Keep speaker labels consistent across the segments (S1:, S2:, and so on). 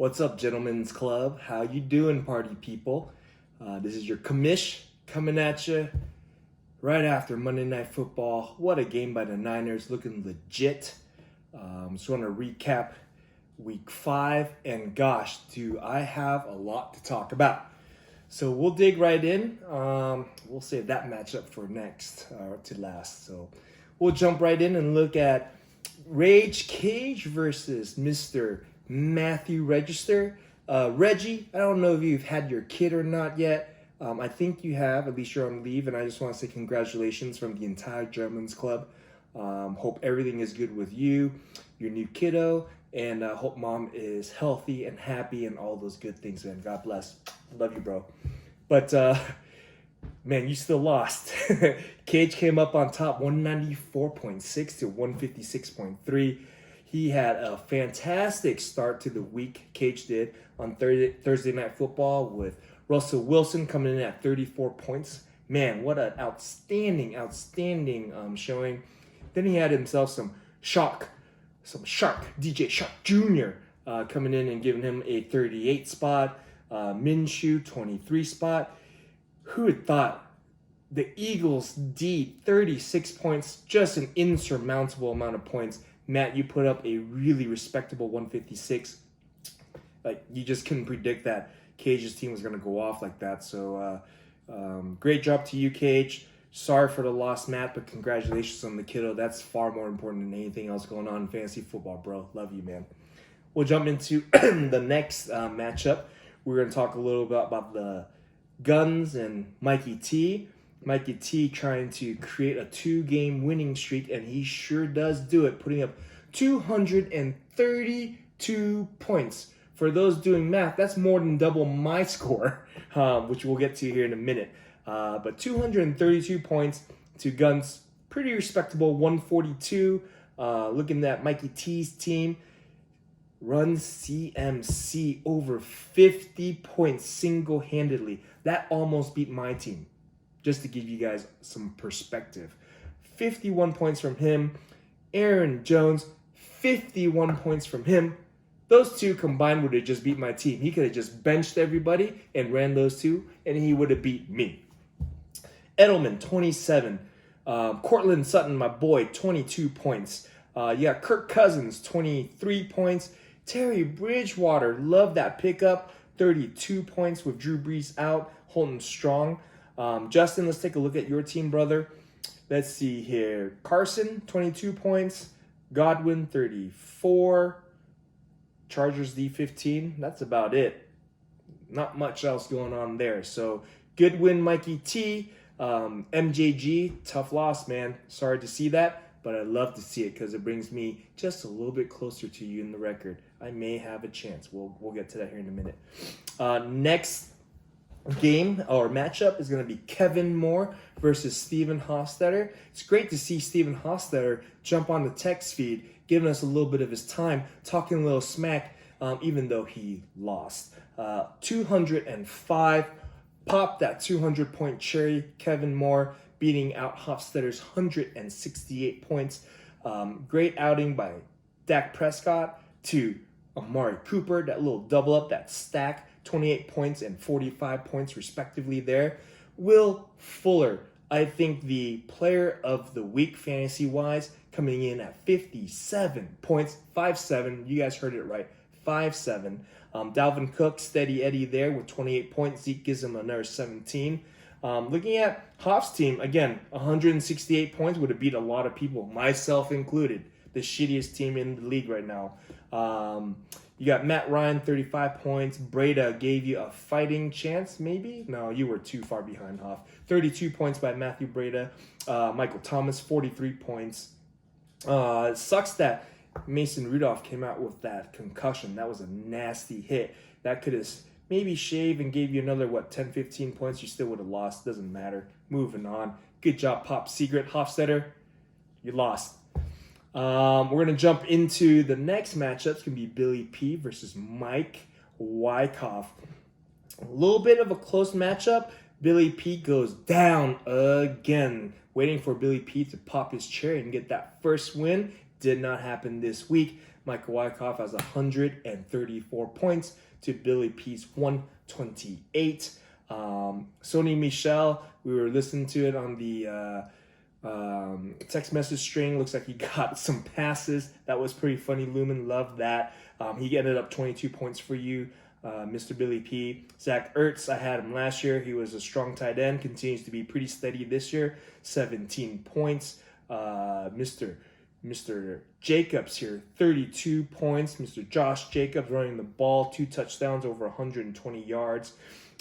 S1: What's up, Gentlemen's Club? How you doing, party people? This is your commish coming at you right after Monday Night Football. What a game by the Niners, looking legit. Just want to recap Week 5, and gosh, do I have a lot to talk about. So we'll dig right in. We'll save that matchup for next, to last. So we'll jump right in and look at Rage Cage versus Mr. Matthew Register. Reggie, I don't know if you've had your kid or not yet. I think you have, at least you're on leave, and I just want to say congratulations from the entire Germans Club. Hope everything is good with you, your new kiddo, and hope mom is healthy and happy and all those good things, man. God bless. Love you, bro. But, man, you still lost. Cage came up on top 194.6 to 156.3. He had a fantastic start to the week, Cage did, on Thursday Night Football with Russell Wilson coming in at 34 points. Man, what an outstanding showing. Then he had himself some shark, DJ Shark Jr. Coming in and giving him a 38 spot. Minshew, 23 spot. Who had thought the Eagles D, 36 points, just an insurmountable amount of points. Matt, you put up a really respectable 156. Like, you just couldn't predict that Cage's team was going to go off like that. So, great job to you, Cage. Sorry for the loss, Matt, but congratulations on the kiddo. That's far more important than anything else going on in fantasy football, bro. Love you, man. We'll jump into the next matchup. We're going to talk a little bit about the Guns and Mikey T. Mikey T trying to create a 2-game winning streak, and he sure does do it, putting up 232 points. For those doing math, that's more than double my score, which we'll get to here in a minute. But 232 points to Guns, pretty respectable, 142. Looking at Mikey T's team, Run CMC over 50 points single-handedly. That almost beat my team. Just to give you guys some perspective. 51 points from him. Aaron Jones, 51 points from him. Those two combined would have just beat my team. He could have just benched everybody and ran those two, and he would have beat me. Edelman, 27. Cortland Sutton, my boy, 22 points. You got Kirk Cousins, 23 points. Terry Bridgewater, love that pickup. 32 points with Drew Brees out, holding strong. Justin, let's take a look at your team, brother. Let's see here. Carson, 22 points. Godwin, 34. Chargers, D15. That's about it. Not much else going on there. So, good win, Mikey T. MJG, tough loss, man. Sorry to see that, but I love to see it because it brings me just a little bit closer to you in the record. I may have a chance. We'll get to that here in a minute. Next game or matchup is going to be Kevin Moore versus Steven Hofstetter. It's great to see Steven Hofstetter jump on the text feed, giving us a little bit of his time, talking a little smack, even though he lost. 205, popped that 200-point cherry. Kevin Moore beating out Hofstetter's 168 points. Great outing by Dak Prescott to Amari Cooper, that little double up, that stack. 28 points and 45 points respectively there. Will Fuller, I think the player of the week fantasy-wise, coming in at 57 points, 5-7. You guys heard it right, 5-7. Dalvin Cook, steady Eddie there with 28 points. Zeke gives him another 17. Looking at Hoff's team, again, 168 points would have beat a lot of people, myself included. The shittiest team in the league right now. You got Matt Ryan, 35 points. Breda gave you a fighting chance, maybe? No, you were too far behind, Hoff. 32 points by Matthew Breda. Michael Thomas, 43 points. It sucks that Mason Rudolph came out with that concussion. That was a nasty hit. That could have maybe shaved and gave you another, 10, 15 points. You still would have lost. Doesn't matter. Moving on. Good job, Pop Secret. Hofstetter, you lost. We're going to jump into the next matchup. It's going to be Billy P versus Mike Wyckoff. A little bit of a close matchup. Billy P goes down again. Waiting for Billy P to pop his cherry and get that first win. Did not happen this week. Michael Wyckoff has 134 points to Billy P's 128. Sony Michel, we were listening to it on the text message string. Looks like he got some passes. That was pretty funny. Lumen loved that. He ended up 22 points for you, Mr. Billy P. Zach Ertz, I had him last year. He was a strong tight end. Continues to be pretty steady this year. 17 points. Mr. Jacobs here, 32 points. Mr. Josh Jacobs running the ball, 2 touchdowns, over 120 yards.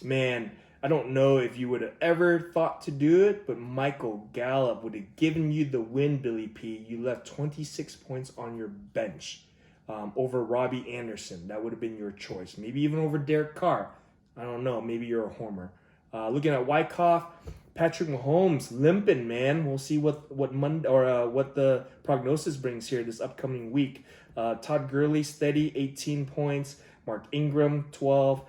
S1: Man, I don't know if you would have ever thought to do it, but Michael Gallup would have given you the win, Billy P. You left 26 points on your bench over Robbie Anderson. That would have been your choice. Maybe even over Derek Carr. I don't know. Maybe you're a homer. Looking at Wyckoff, Patrick Mahomes limping, man. We'll see what the prognosis brings here this upcoming week. Todd Gurley steady, 18 points. Mark Ingram, 12.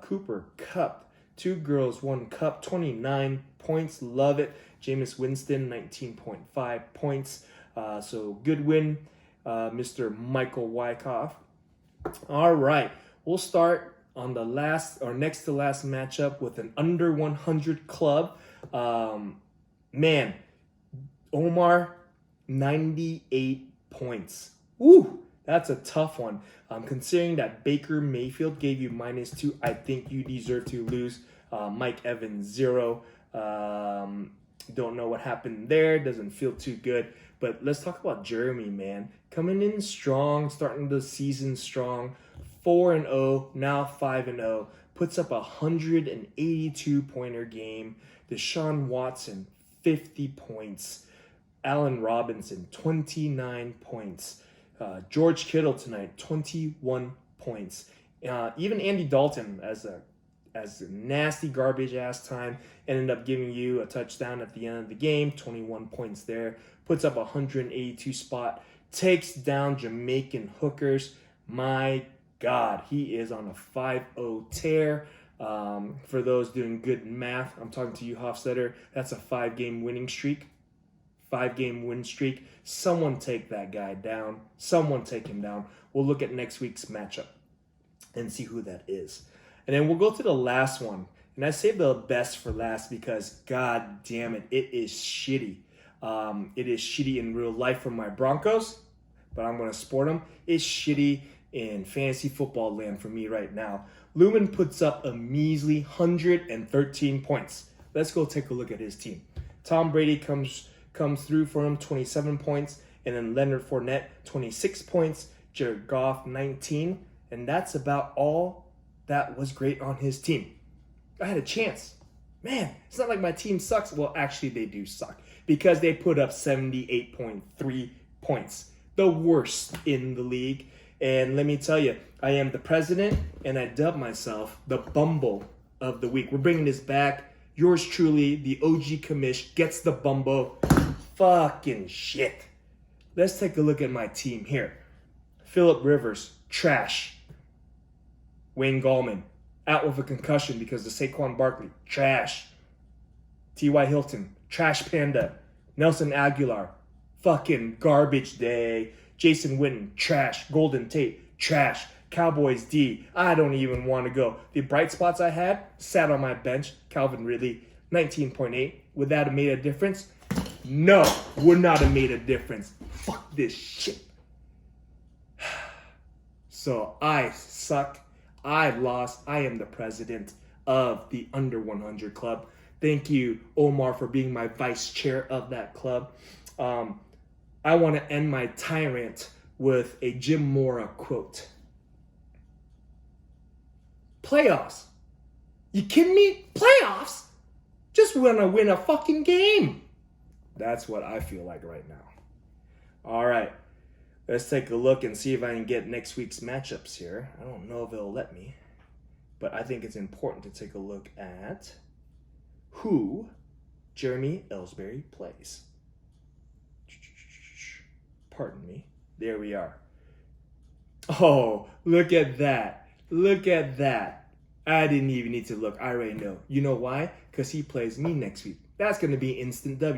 S1: Cooper Kupp, 2 girls, 1 cup, 29 points. Love it. Jameis Winston, 19.5 points. So good win, Mr. Michael Wyckoff. All right, we'll start on the next to last matchup with an under 100 club. Man, Omar, 98 points. Woo! That's a tough one. Considering that Baker Mayfield gave you -2, I think you deserve to lose. Mike Evans, 0. Don't know what happened there. Doesn't feel too good. But let's talk about Jeremy, man. Coming in strong, starting the season strong. 4-0, now 5-0. Puts up a 182-pointer game. Deshaun Watson, 50 points. Allen Robinson, 29 points. George Kittle tonight, 21 points. Even Andy Dalton, as a nasty garbage ass time, ended up giving you a touchdown at the end of the game. 21 points there. Puts up a 182 spot. Takes down Jamaican hookers. My God, he is on a 5-0 tear. For those doing good math, I'm talking to you, Hofstetter. That's a 5-game winning streak. 5-game win streak. Someone take that guy down. Someone take him down. We'll look at next week's matchup and see who that is. And then we'll go to the last one. And I saved the best for last because, God damn it, it is shitty. It is shitty in real life for my Broncos, but I'm going to sport them. It's shitty in fantasy football land for me right now. Lumen puts up a measly 113 points. Let's go take a look at his team. Tom Brady comes through for him, 27 points. And then Leonard Fournette, 26 points. Jared Goff, 19. And that's about all that was great on his team. I had a chance. Man, it's not like my team sucks. Well, actually, they do suck. Because they put up 78.3 points. The worst in the league. And let me tell you, I am the president, and I dub myself the Bumble of the week. We're bringing this back. Yours truly, the OG commish, gets the Bumble. Fucking shit. Let's take a look at my team here. Phillip Rivers, trash. Wayne Gallman, out with a concussion because of Saquon Barkley, trash. T.Y. Hilton, trash panda. Nelson Aguilar, fucking garbage day. Jason Witten, trash. Golden Tate, trash. Cowboys D, I don't even want to go. The bright spots I had, sat on my bench. Calvin Ridley, 19.8. Would that have made a difference? No, would not have made a difference. Fuck this shit. So I suck. I lost. I am the president of the Under 100 Club. Thank you, Omar, for being my vice chair of that club. I want to end my tirade with a Jim Mora quote. Playoffs? You kidding me? Playoffs? Just want to win a fucking game. That's what I feel like right now. All right. Let's take a look and see if I can get next week's matchups here. I don't know if it'll let me, but I think it's important to take a look at who Jeremy Ellsbury plays. Pardon me. There we are. Oh, look at that. Look at that. I didn't even need to look. I already know. You know why? Because he plays me next week. That's going to be instant W.